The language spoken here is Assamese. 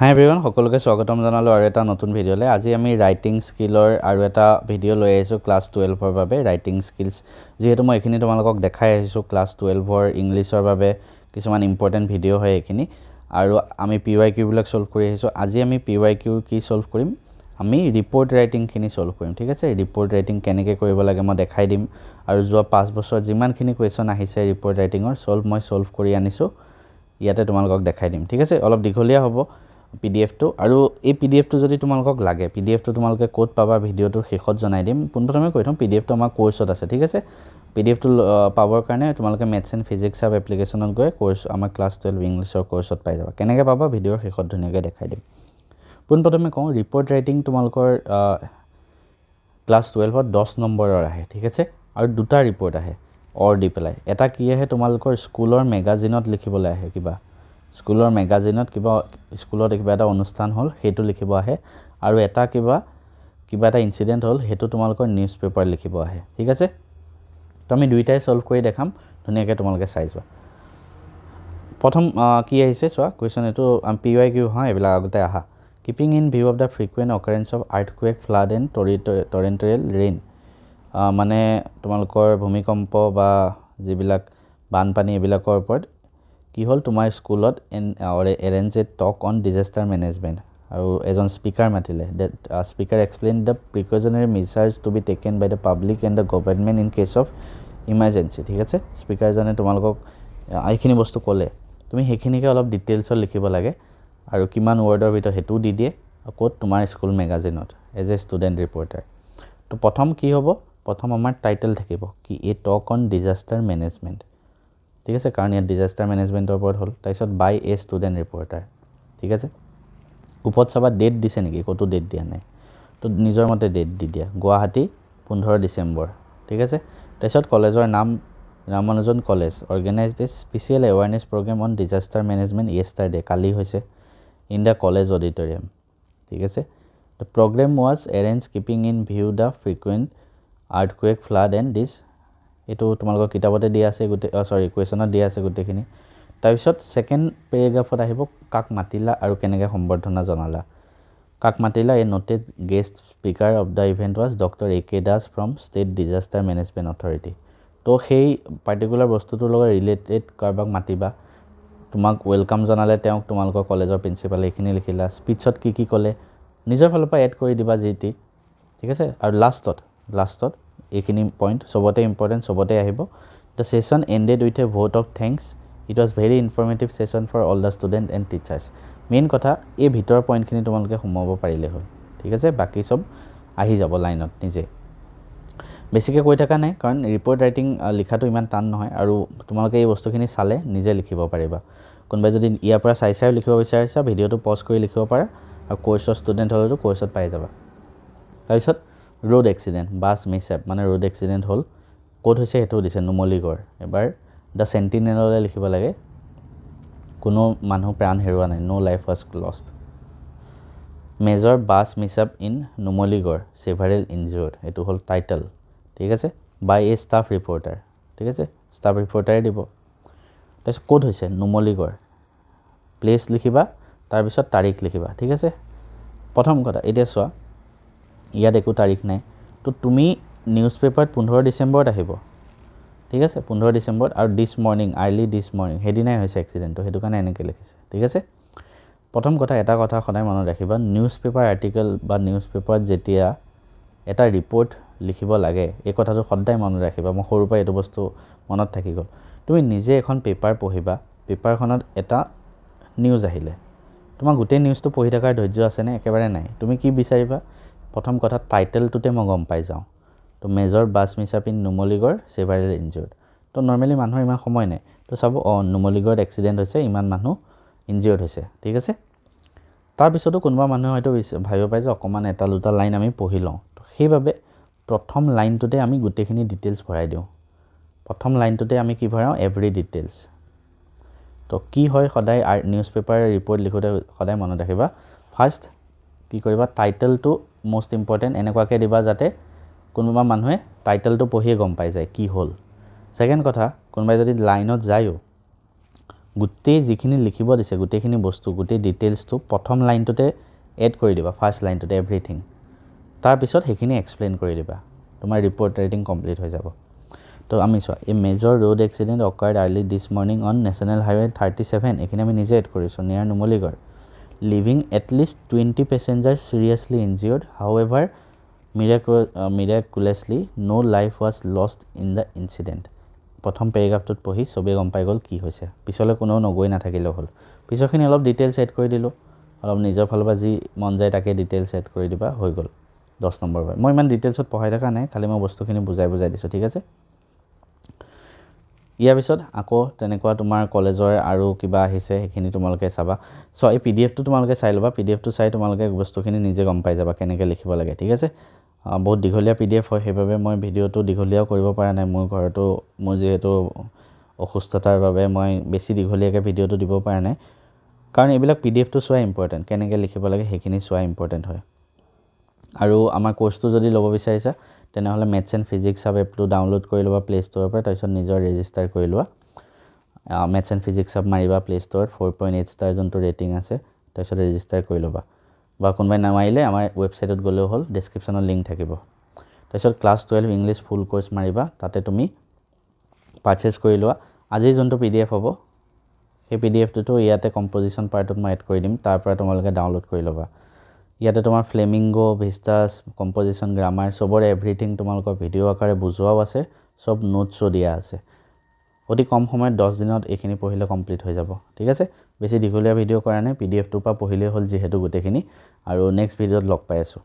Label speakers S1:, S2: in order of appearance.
S1: হাই এভৰিৱান, সকলোকে স্বাগতম জনালোঁ আৰু এটা নতুন ভিডিঅ'লৈ। আজি আমি ৰাইটিং স্কিলৰ আৰু এটা ভিডিঅ' লৈ আহিছোঁ ক্লাছ 12ৰ বাবে ৰাইটিং স্কিলছ। যিহেতু মই এইখিনি তোমালোকক দেখাই আহিছোঁ ক্লাছ 12ৰ ইংলিছৰ বাবে কিছুমান ইম্পৰ্টেণ্ট ভিডিঅ' হয় এইখিনি, আৰু আমি PYQ বিলাক সলভ কৰি আহিছোঁ। আজি আমি PYQ কি সলভ কৰিম, আমি ৰিপৰ্ট ৰাইটিংখিনি সলভ কৰিম। ঠিক আছে, ৰিপৰ্ট ৰাইটিং কেনেকৈ কৰিব লাগে মই দেখাই দিম, আৰু যোৱা 5 বছৰত যিমানখিনি কুৱেশ্যন আহিছে ৰিপৰ্ট ৰাইটিঙৰ মই সলভ কৰি আনিছোঁ, ইয়াতে তোমালোকক দেখাই দিম। ঠিক আছে, অলপ দীঘলীয়া হ'ব PDF-টো, আৰু এই PDF-টো যদি তোমালোকক লাগে, PDF-টো তোমালোকে ক'ত পাবা ভিডিঅ'টোৰ শেষত জনাই দিম। পোনপ্ৰথমে কৈ থওঁ, PDF-টো আমাৰ কোৰ্চত আছে। ঠিক আছে, PDF-টো পাবৰ কাৰণে তোমালোকে মেথছ এণ্ড ফিজিক্স আপ এপ্লিকেশ্যনত গৈ কোৰ্চ আমাৰ ক্লাছ 12 ইংলিছৰ কোৰ্চত পাই যাবা। কেনেকৈ পাবা ভিডিঅ'ৰ শেষত ধুনীয়াকৈ দেখাই দিম। পোনপ্ৰথমে কওঁ, ৰিপৰ্ট ৰাইটিং তোমালোকৰ ক্লাছ 12ত 10 নম্বৰৰ আহে। ঠিক আছে, আৰু দুটা ৰিপৰ্ট আহে অৰ দি পেলাই। এটা কি আহে, তোমালোকৰ স্কুলৰ মেগাজিনত লিখিবলৈ আহে, কিবা স্কুলৰ মেগাজিনত স্কুলত কিবা এটা অনুষ্ঠান হ'ল সেইটো লিখিব আহে, আৰু এটা কিবা এটা ইনচিডেণ্ট হ'ল সেইটো তোমালোকৰ নিউজ পেপাৰ লিখিব আহে। ঠিক আছে, তো আমি দুইটাই সলভ কৰি দেখাম, ধুনীয়াকৈ তোমালোকে চাই যোৱা। প্ৰথম কি আহিছে চোৱা কুৱেশ্যন, এইটো PYQ হয়, এইবিলাক আগতে আহা। Keeping in view of the frequent occurrence of earthquake, flood and torrential rain, মানে তোমালোকৰ ভূমিকম্প বা যিবিলাক বানপানী এইবিলাকৰ ওপৰত কি হ'ল তোমাৰ স্কুলত arrange a talk on disaster management, আৰু এজন স্পীকাৰ মাতিলে। That speaker explain the precautionary measures to be taken by the public and the government in case of emergency. ঠিক আছে, স্পীকাৰজনে তোমালোকক এইখিনি বস্তু ক'লে, তুমি সেইখিনিকে অলপ ডিটেইলছত লিখিব লাগে, আৰু কিমান ৱৰ্ডৰ ভিতৰত সেইটোও দি দিয়ে, ক'ত তোমাৰ স্কুল মেগাজিনত এজ এ ষ্টুডেণ্ট ৰিপৰ্টাৰ। তো প্ৰথম কি হ'ব, প্ৰথম আমাৰ টাইটেল থাকিব কি, a talk on disaster management. ঠিক আছে, কাৰণ ইয়াত ডিজাষ্টাৰ মেনেজমেণ্টৰ ওপৰত হ'ল। তাৰপিছত বাই এ ষ্টুডেণ্ট ৰিপৰ্টাৰ। ঠিক আছে, ওপৰত চাবা ডেট দিছে নেকি, ক'তো ডেট দিয়া নাই, তো নিজৰ মতে ডেট দি দিয়া, গুৱাহাটী 15 ডিচেম্বৰ। ঠিক আছে, তাৰপিছত কলেজৰ নাম, Ramanujan college organise this special awareness programme on disaster management yesterday, কালি হৈছে, ইন দ্য কলেজ অডিটৰিয়াম। ঠিক আছে, the programme was arrange keeping in view the frequent earthquake, flood and this, এইটো তোমালোকৰ কিতাপতে দিয়া আছে কুৱেশ্যনত দিয়া আছে গোটেইখিনি। তাৰপিছত ছেকেণ্ড পেৰেগ্ৰাফত আহিব, কাক মাতিলা আৰু কেনেকৈ সম্বৰ্ধনা জনালা। কাক মাতিলা, এই noted guest speaker of the event was doctor AK Das from state disaster management authority. তো সেই পাৰ্টিকুলাৰ বস্তুটোৰ লগত ৰিলেটেড কাৰোবাক মাতিবা, তোমাক ৱেলকাম জনালে তেওঁক তোমালোকৰ কলেজৰ প্ৰিন্সিপালে, এইখিনি লিখিলা। স্পীচত কি ক'লে নিজৰ ফালৰ পৰা এড কৰি দিবা যি টি। ঠিক আছে, আৰু লাষ্টত এইখিনি পইণ্ট চবতে ইম্পৰ্টেণ্ট, চবতে আহিব। The session ended with a vote of thanks, it was very informative session for all the student and teachers. Main কথা, এই ভিতৰৰ পইণ্টখিনি তোমালোকে সোমাব পাৰিলে হ'ল। ঠিক আছে, বাকী চব আহি যাব লাইনত নিজে, বেছিকৈ কৈ থকা নাই, কাৰণ ৰিপৰ্ট ৰাইটিং লিখাটো ইমান টান নহয়, আৰু তোমালোকে এই বস্তুখিনি চালে নিজে লিখিব পাৰিবা। কোনোবাই যদি ইয়াৰ পৰা চাই লিখিব বিচাৰিছা, ভিডিঅ'টো পজ কৰি লিখিব পাৰা, আৰু কোৰ্চৰ ষ্টুডেণ্ট হ'লেতো কোৰ্চত পাই যাবা। তাৰপিছত ৰোড এক্সিডেণ্ট, বাছ মিছআপ, মানে ৰোড এক্সিডেণ্ট হ'ল, ক'ত হৈছে সেইটোও দিছে, নুমলীগড়। এবাৰ দ্য চেণ্টিনেললৈ লিখিব লাগে, কোনো মানুহ প্ৰাণ হেৰুওৱা নাই, no' life was lost. Major bus mishap in Numaligarh, several injured, এইটো হ'ল টাইটেল। ঠিক আছে, বাই এ ষ্টাফ ৰিপৰ্টাৰ। ঠিক আছে, ষ্টাফ ৰিপৰ্টাৰে দিব। তাৰপিছত ক'ত হৈছে, নুমলীগড়, প্লেচ লিখিবা, তাৰপিছত তাৰিখ লিখিবা। ঠিক আছে, প্ৰথম কথা, এতিয়া চোৱা ইয়াত একো তাৰিখ নাই, তো তুমি নিউজ পেপাৰত 15 ডিচেম্বৰত আহিব। ঠিক আছে, 15 ডিচেম্বৰত, আৰু দিছ মৰ্ণিং, আৰ্লি দিছ মৰ্ণিং, সেইদিনাই হৈছে এক্সিডেণ্টটো, সেইটো কাৰণে এনেকৈ লিখিছে। ঠিক আছে, প্ৰথম কথা, এটা কথা সদায় মনত ৰাখিবা, নিউজ পেপাৰ আৰ্টিকেল বা নিউজ পেপাৰত যেতিয়া এটা ৰিপৰ্ট লিখিব লাগে, এই কথাটো সদায় মনত ৰাখিবা। মই সৰুৰ পৰা এইটো বস্তু মনত থাকি গ'ল। তুমি নিজে এখন পেপাৰ পঢ়িবা, পেপাৰখনত এটা নিউজ আহিলে, তোমাৰ গোটেই নিউজটো পঢ়ি থকাৰ ধৈৰ্য আছেনে? একেবাৰে নাই। তুমি কি বিচাৰিবা, প্ৰথম কথা টাইটেলটোতে মই গম পাই যাওঁ। তো major bus mishap in Numaligarh, several injured, তো নৰ্মেলি মানুহৰ ইমান সময় নাই, তো চাব নুমলীগড়ত এক্সিডেণ্ট হৈছে, ইমান মানুহ ইনজিয়ৰ্ড হৈছে। ঠিক আছে, তাৰপিছতো কোনোবা মানুহে হয়তো ভাবিব পাৰে যে অকণমান এটা দুটা লাইন আমি পঢ়ি লওঁ, তো সেইবাবে প্ৰথম লাইনটোতে আমি গোটেইখিনি ডিটেইলছ ভৰাই দিওঁ। প্ৰথম লাইনটোতে আমি কি ভৰাওঁ, এভৰি ডিটেইলছ। তো কি হয়, সদায় নিউজ পেপাৰ ৰিপৰ্ট লিখোঁতে সদায় মনত ৰাখিবা, ফাৰ্ষ্ট কি কৰিবা, টাইটেলটো মষ্ট ইম্পৰ্টেণ্ট, এনেকুৱাকৈ দিবা যাতে কোনোবা মানুহে টাইটেলটো পঢ়িয়ে গম পাই যায় কি হ'ল। ছেকেণ্ড কথা, কোনোবাই যদি লাইনত যায়ো, গোটেই যিখিনি লিখিব দিছে গোটেইখিনি বস্তু গোটেই ডিটেইলছটো প্ৰথম লাইনটোতে এড কৰি দিবা ফাৰ্ষ্ট লাইনটোতে এভৰিথিং তাৰপিছত সেইখিনি এক্সপ্লেইন কৰি দিবা তোমাৰ ৰিপৰ্ট ৰাইটিং কমপ্লিট হৈ যাব তো আমি চোৱা এই major road accident occurred early this morning on national highway 37 এইখিনি আমি নিজে এড কৰিছোঁ near Numaligarh leaving at least 20 passengers seriously injured however miraculously no life was lost in the incident প্ৰথম পেৰাগ্ৰাফটোত পঢ়ি চবেই গম পাই গ'ল কি হৈছে পিছলৈ কোনেও নগৈ নাথাকিলেও হ'ল পিছৰখিনি অলপ ডিটেইলছ এড কৰি দিলোঁ অলপ নিজৰ ফালৰ পৰা যি মন যায় তাকে ডিটেইলছ এড কৰি দিবা হৈ গ'ল 10 নম্বৰ হয় মই ইমান ডিটেইলছত পঢ়াই থকা নাই খালি মই বস্তুখিনি বুজাই দিছোঁ ঠিক আছে ইয়াৰ পিছত আকৌ তেনেকুৱা তোমাৰ কলেজৰ আৰু কিবা আহিছে সেইখিনি তোমালোকে চাবা চ' এই পিডিএফটো তোমালোকে চাই ল'বা পিডিএফটো চাই তোমালোকে বস্তুখিনি নিজে গম পাই যাবা কেনেকৈ লিখিব লাগে ঠিক আছে বহুত দীঘলীয়া পিডিএফ হয় সেইবাবে মই ভিডিঅ'টো দীঘলীয়াও কৰিব পৰা নাই মোৰ ঘৰতো মোৰ যিহেতু অসুস্থতাৰ বাবে মই বেছি দীঘলীয়াকৈ ভিডিঅ'টো দিব পৰা নাই কাৰণ এইবিলাক পিডিএফটো চোৱা ইম্পৰ্টেণ্ট কেনেকৈ লিখিব লাগে সেইখিনি চোৱা ইম্পৰ্টেণ্ট হয় আৰু আমাৰ কোৰ্চটো যদি ল'ব বিচাৰিছা তেনেহ'লে মেথছ এণ্ড ফিজিক্স সাব এপটো ডাউনলোড কৰি ল'বা প্লে ষ্ট'ৰৰ পৰা তাৰপিছত নিজৰ ৰেজিষ্টাৰ কৰি লোৱা মেথছ এণ্ড ফিজিক্স সাব মাৰিবা প্লে ষ্ট'ৰত 4.8 ষ্টাৰ যোনটো ৰেটিং আছে তাৰপিছত ৰেজিষ্টাৰ কৰি ল'বা বা কোনোবাই নামাৰিলে আমাৰ ৱেবছাইটত গ'লেও হ'ল ডেছক্ৰিপশ্যনত লিংক থাকিব তাৰপিছত ক্লাছ 12 ইংলিছ ফুল কোৰ্চ মাৰিবা তাতে তুমি পাৰচেজ কৰি লোৱা আজি যোনটো পিডিএফ হ'ব সেই পিডিএফটোতো ইয়াতে কম্প'জিশ্যন পাৰ্টত মই এড কৰি দিম তাৰ পৰা তোমালোকে ডাউনলোড কৰি ল'বা ইয়াতে তোমাৰ ফ্লেমিংগো ভিষ্টাছ কম্প'জিশ্যন গ্ৰামাৰ চবৰে এভৰিথিং তোমালোকৰ ভিডিঅ' আকাৰে বুজোৱাও আছে চব নোটছো দিয়া আছে অতি কম সময়ত 10 দিনত এইখিনি পঢ়িলে কমপ্লিট হৈ যাব ঠিক আছে বেছি দীঘলীয়া ভিডিঅ' কৰা নাই পিডিএফটোৰ পৰা পঢ়িলেই হ'ল যিহেতু গোটেইখিনি আৰু নেক্সট ভিডিঅ'ত লগ পাই আছোঁ